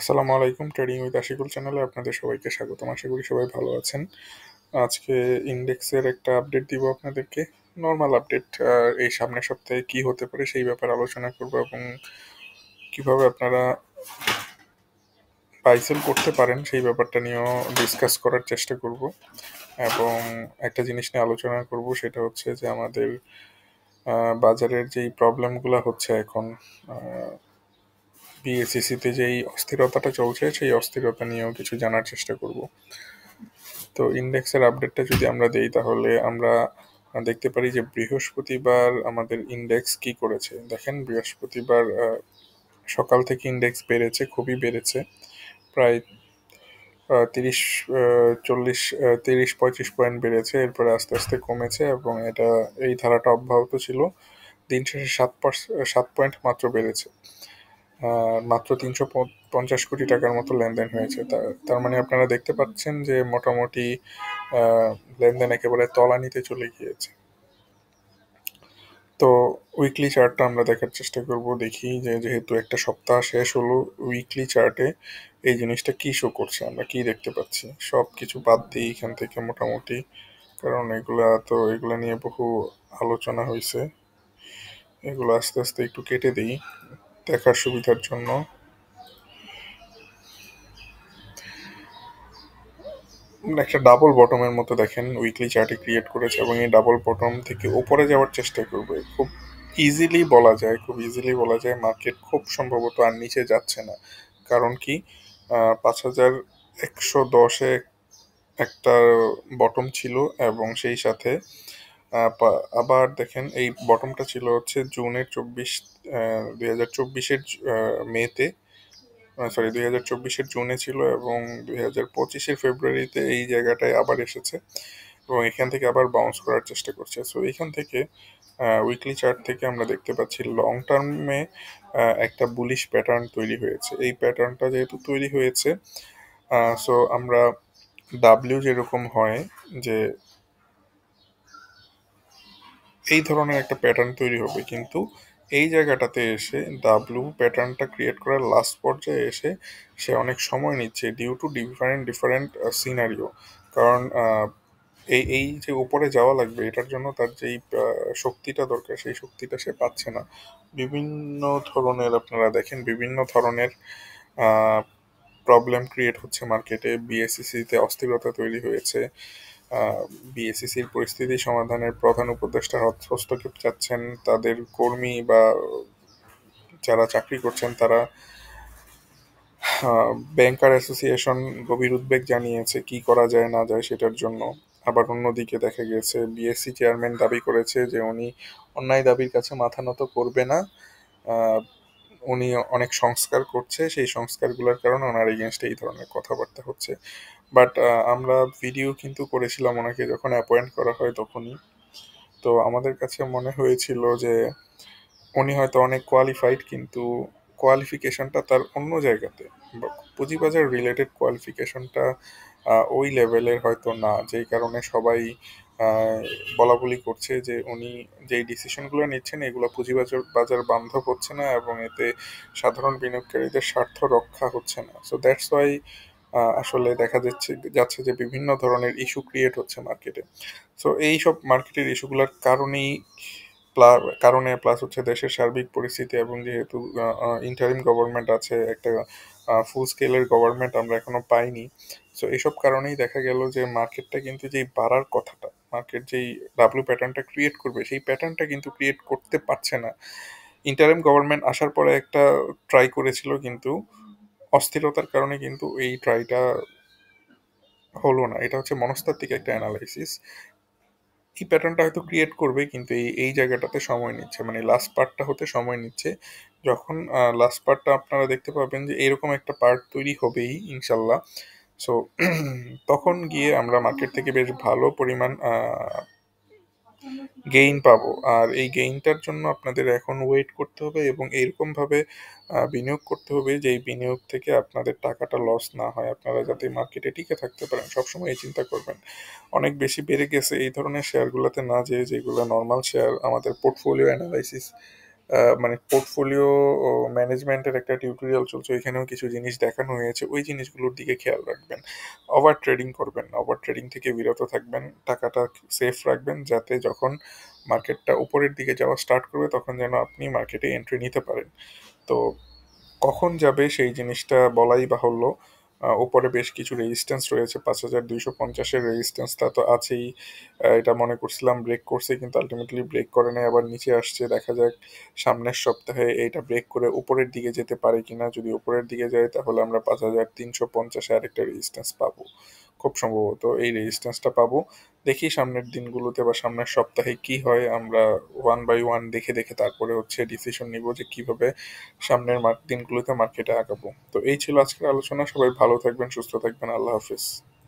আসসালামু আলাইকুম। Trading with Ashikul চ্যানেলে আপনাদের সবাইকে স্বাগতম। আশা করি সবাই ভালো আছেন। আজকে ইন্ডেক্সের একটা আপডেট দিব আপনাদেরকে। Normal update. এই সামনের সপ্তাহে কি হতে পারে সেই ব্যাপারে আলোচনা করব এবং কিভাবে আপনারা বাইসেল করতে পারেন সেই ব্যাপারটা নিয়েও ডিসকাস করার চেষ্টা করব। এবং একটা জিনিস নিয়ে আলোচনা করব, সেটা হচ্ছে যে আমাদের বাজারের যেই প্রবলেমগুলো হচ্ছে এখন, বিএসইসিতে যেই অস্থিরতাটা চলছে সেই অস্থিরতা নিয়েও কিছু জানার চেষ্টা করব। তো ইন্ডেক্সের আপডেটটা যদি আমরা দেই, তাহলে আমরা দেখতে পারি যে বৃহস্পতিবার আমাদের ইন্ডেক্স কি করেছে। দেখেন, বৃহস্পতিবার সকাল থেকে ইন্ডেক্স বেড়েছে, খুবই বেড়েছে। প্রায় 30 40 30-35 পয়েন্ট বেড়েছে। এরপরে আস্তে আস্তে কমেছে এবং এই ধারাটা অব্যাহত ছিল। দিন শেষে 7 পয়েন্ট মাত্র বেড়েছে। মাত্র 350 কোটি টাকার মতো লেনদেন হয়েছে। তার মানে আপনারা দেখতে পাচ্ছেন যে মোটামুটি লেনদেন একেবারে তলানিতে চলে গিয়েছে। তো উইকলি চার্টটা আমরা দেখার চেষ্টা করব। দেখি যে যেহেতু একটা সপ্তাহ শেষ হলো, উইকলি চার্টে এই জিনিসটা কি শো করছে, আমরা কি দেখতে পাচ্ছি। সব কিছু বাদ দিই এখান থেকে মোটামুটি, কারণ এগুলা নিয়ে বহু আলোচনা হয়েছে। এগুলো আস্তে আস্তে একটু কেটে দিই দেখার সুবিধার জন্য। একটা ডাবল বটমের মতো দেখেন উইকলি চার্টে ক্রিয়েট করেছে এবং এই ডাবল বটম থেকে উপরে যাওয়ার চেষ্টা করবে। খুব ইজিলি বলা যায় মার্কেট খুব সম্ভবত আর নিচে যাচ্ছে না। কারণ কি, 5110-এ একটা বটম ছিল এবং সেই সাথে আবার দেখেন এই বটমটা ছিল হচ্ছে জুনের 2024-এর মেতে, 2024-এর জুনে ছিল এবং 2025-এর ফেব্রুয়ারিতে এই জায়গাটায় আবার এসেছে এবং এখান থেকে আবার বাউন্স করার চেষ্টা করছে। সো এখান থেকে উইকলি চার্ট থেকে আমরা দেখতে পাচ্ছি লং টার্মে একটা বুলিশ প্যাটার্ন তৈরি হয়েছে। এই প্যাটার্নটা যেহেতু তৈরি হয়েছে, সো আমরা ডাব্লিউ যেরকম হয় যে এই ধরনের একটা প্যাটার্ন তৈরি হবে, কিন্তু এই জায়গাটাতে এসে ডাব্লিউ প্যাটার্নটা ক্রিয়েট করার লাস্ট পর্যায়ে এসে সে অনেক সময় নিচ্ছে due to different different scenario. কারণ এই এই যে উপরে যাওয়া লাগবে, এটার জন্য তার যেই শক্তিটা দরকার সেই শক্তিটা সে পাচ্ছে না। বিভিন্ন ধরনের আপনারা দেখেন, বিভিন্ন ধরনের প্রবলেম ক্রিয়েট হচ্ছে মার্কেটে। বিএসইসিতে অস্থিরতা তৈরি হয়েছে। বিএসইসির পরিস্থিতি সমাধানের প্রধান উপদেষ্টা হস্তক্ষেপ চাচ্ছেন। তাদের কর্মী বা যারা চাকরি করছেন তারা, ব্যাংকার অ্যাসোসিয়েশন গভীর উদ্বেগ জানিয়েছে কি করা যায় না যায় সেটার জন্য। আবার অন্যদিকে দেখা গেছে বিএসসি চেয়ারম্যান দাবি করেছে যে উনি অন্যায় দাবির কাছে মাথা নত করবে না। আহ, উনি অনেক সংস্কার করছে, সেই সংস্কারগুলোর কারণে ওনার এগেনস্টে এই ধরনের কথাবার্তা হচ্ছে। বাট আমরা ভিডিও কিন্তু করেছিলাম ওনাকে যখন অ্যাপয়েন্ট করা হয় তখনই। তো আমাদের কাছে মনে হয়েছিল যে উনি হয়তো অনেক কোয়ালিফাইড, কিন্তু কোয়ালিফিকেশনটা তার অন্য জায়গাতে। পুঁজিবাজার রিলেটেড কোয়ালিফিকেশনটা ওই লেভেলের হয়তো না, যেই কারণে সবাই বলা বলি করছে যে উনি যেই ডিসিশনগুলো নিচ্ছেন এগুলো পুঁজিবাজার বাজার বান্ধব হচ্ছে না এবং এতে সাধারণ বিনিয়োগকারীদের স্বার্থ রক্ষা হচ্ছে না। সো দ্যাটস ওয়াই আসলে দেখা যাচ্ছে যে বিভিন্ন ধরনের ইস্যু ক্রিয়েট হচ্ছে মার্কেটে। সো এই সব মার্কেটের ইস্যুগুলোর কারণে প্লাস হচ্ছে দেশের সার্বিক পরিস্থিতি এবং যেহেতু ইন্টারিম গভর্নমেন্ট আছে, একটা ফুল স্কেলের গভর্নমেন্ট আমরা এখনো পাইনি। সো এইসব কারণেই দেখা গেল যে মার্কেটটা কিন্তু যেই বাড়ার কথাটা, মার্কেট যেই ডাব্লিউ প্যাটার্নটা ক্রিয়েট করবে সেই প্যাটার্নটা কিন্তু ক্রিয়েট করতে পারছে না। ইন্টারিম গভর্নমেন্ট আসার পরে একটা ট্রাই করেছিল, কিন্তু অস্থিরতার কারণে কিন্তু এই ট্রাইটা হলো না। এটা হচ্ছে মনস্তাত্ত্বিক একটা অ্যানালাইসিস। এই প্যাটার্নটা হয়তো ক্রিয়েট করবে, কিন্তু এই এই জায়গাটাতে সময় নিচ্ছে, মানে লাস্ট পার্টটা হতে সময় নিচ্ছে। যখন লাস্ট পার্টটা আপনারা দেখতে পাবেন যে এরকম একটা পার্ট তৈরি হবেই ইনশাল্লাহ। সো তখন গিয়ে আমরা মার্কেট থেকে বেশ ভালো পরিমাণ গেইন পাবো। আর এই গেইনটার জন্য আপনাদের এখন ওয়েট করতে হবে এবং এইরকমভাবে বিনিয়োগ করতে হবে যে এই বিনিয়োগ থেকে আপনাদের টাকাটা লস না হয়, আপনারা যাতে মার্কেটে টিকে থাকতে পারেন সবসময় এই চিন্তা করবেন। অনেক বেশি বেড়ে গেছে এই ধরনের শেয়ারগুলোতে না যেগুলো নর্মাল শেয়ার, আমাদের পোর্টফোলিও অ্যানালাইসিস মানে পোর্টফোলিও ম্যানেজমেন্টের একটা টিউটোরিয়াল চলছে, ওইখানেও কিছু জিনিস দেখানো হয়েছে, ওই জিনিসগুলোর দিকে খেয়াল রাখবেন। ওভার ট্রেডিং করবেন না, ওভার ট্রেডিং থেকে বিরত থাকবেন, টাকাটা সেফ রাখবেন যাতে যখন মার্কেটটা উপরের দিকে যাওয়া স্টার্ট করবে তখন যেন আপনি মার্কেটে এন্ট্রি নিতে পারেন। তো কখন যাবে সেই জিনিসটা বলাই বাহুল্য। উপরে বেশ কিছু রেজিস্ট্যান্স রয়েছে, 5250-এর রেজিস্ট্যান্সটা তো আছেই। এটা মনে করছিলাম ব্রেক করছে, কিন্তু আলটিমেটলি ব্রেক করে নাই, আবার নিচে আসছে। দেখা যাক সামনের সপ্তাহে এইটা ব্রেক করে উপরের দিকে যেতে পারে কিনা। যদি উপরের দিকে যায় তাহলে আমরা 5350-এ আরেকটা রেজিস্ট্যান্স পাবো, খুব সম্ভবত এই রেজিস্ট্যান্সটা পাবো। দেখি সামনের দিনগুলোতে বা সামনের সপ্তাহে কি হয়, আমরা ওয়ান বাই ওয়ান দেখে দেখে তারপরে হচ্ছে ডিসিশন নিব যে কিভাবে সামনের দিনগুলোতে মার্কেটে আগাবো। তো এই ছিল আজকের আলোচনা। সবাই ভালো থাকবেন, সুস্থ থাকবেন। আল্লাহ হাফিজ।